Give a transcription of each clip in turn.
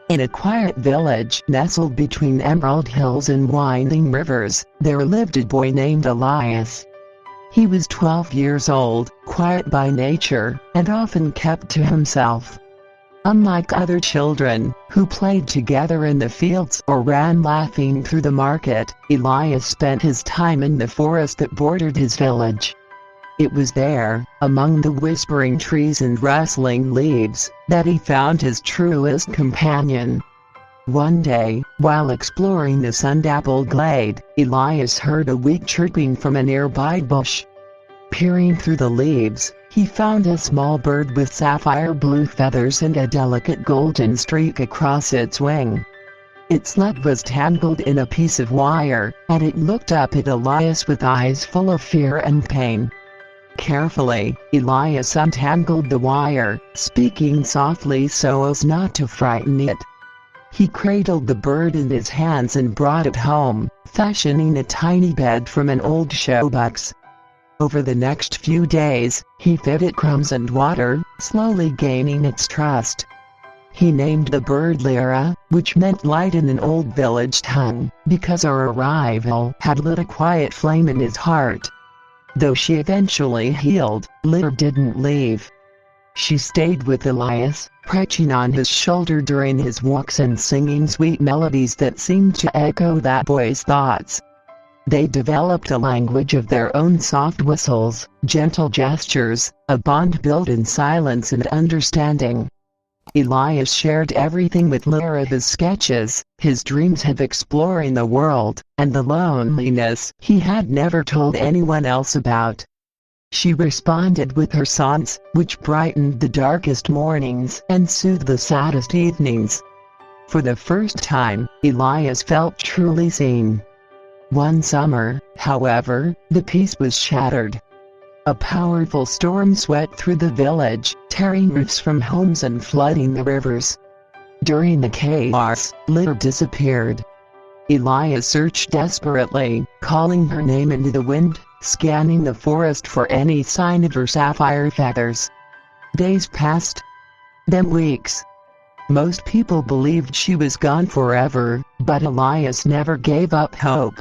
In a quiet village nestled between emerald hills and winding rivers, there lived a boy named Elias. He was 12 years old, quiet by nature, and often kept to himself. Unlike other children, who played together in the fields or ran laughing through the market, Elias spent his time in the forest that bordered his village. It was there, among the whispering trees and rustling leaves, that he found his truest companion. One day, while exploring the sun-dappled glade, Elias heard a weak chirping from a nearby bush. Peering through the leaves, he found a small bird with sapphire blue feathers and a delicate golden streak across its wing. Its leg was tangled in a piece of wire, and it looked up at Elias with eyes full of fear and pain. Carefully, Elias untangled the wire, speaking softly so as not to frighten it. He cradled the bird in his hands and brought it home, fashioning a tiny bed from an old showbox. Over the next few days, he fed it crumbs and water, slowly gaining its trust. He named the bird Lyra, which meant light in an old village tongue, because our arrival had lit a quiet flame in his heart. Though she eventually healed, Lyra didn't leave. She stayed with Elias, perching on his shoulder during his walks and singing sweet melodies that seemed to echo that boy's thoughts. They developed a language of their own, soft whistles, gentle gestures, a bond built in silence and understanding. Elias shared everything with Lyra: his sketches, his dreams of exploring the world, and the loneliness he had never told anyone else about. She responded with her songs, which brightened the darkest mornings and soothed the saddest evenings. For the first time, Elias felt truly seen. One summer, however, the peace was shattered. A powerful storm swept through the village, tearing roofs from homes and flooding the rivers. During the chaos, Lyra disappeared. Elias searched desperately, calling her name into the wind, scanning the forest for any sign of her sapphire feathers. Days passed, then weeks. Most people believed she was gone forever, but Elias never gave up hope.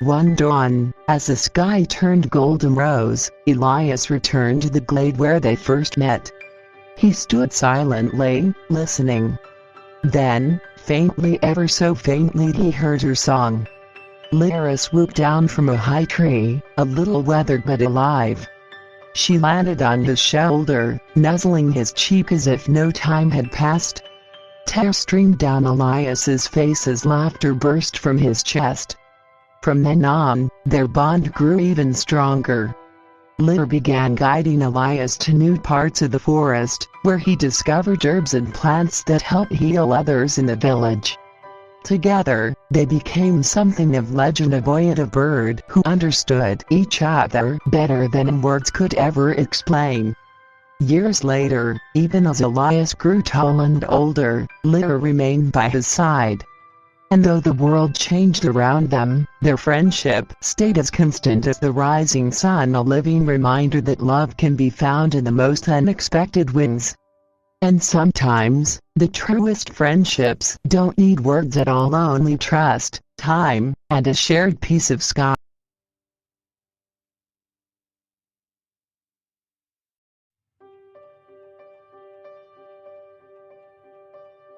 One dawn, as the sky turned golden rose, Elias returned to the glade where they first met. He stood silently, listening. Then, faintly, ever so faintly, he heard her song. Lyra swooped down from a high tree, a little weathered but alive. She landed on his shoulder, nuzzling his cheek as if no time had passed. Tears streamed down Elias's face as laughter burst from his chest. From then on, their bond grew even stronger. Lyra began guiding Elias to new parts of the forest, where he discovered herbs and plants that helped heal others in the village. Together, they became something of legend, a boy and a bird who understood each other better than words could ever explain. Years later, even as Elias grew tall and older, Lyra remained by his side. And though the world changed around them, their friendship stayed as constant as the rising sun, a living reminder that love can be found in the most unexpected ways. And sometimes, the truest friendships don't need words at all, only trust, time, and a shared piece of sky.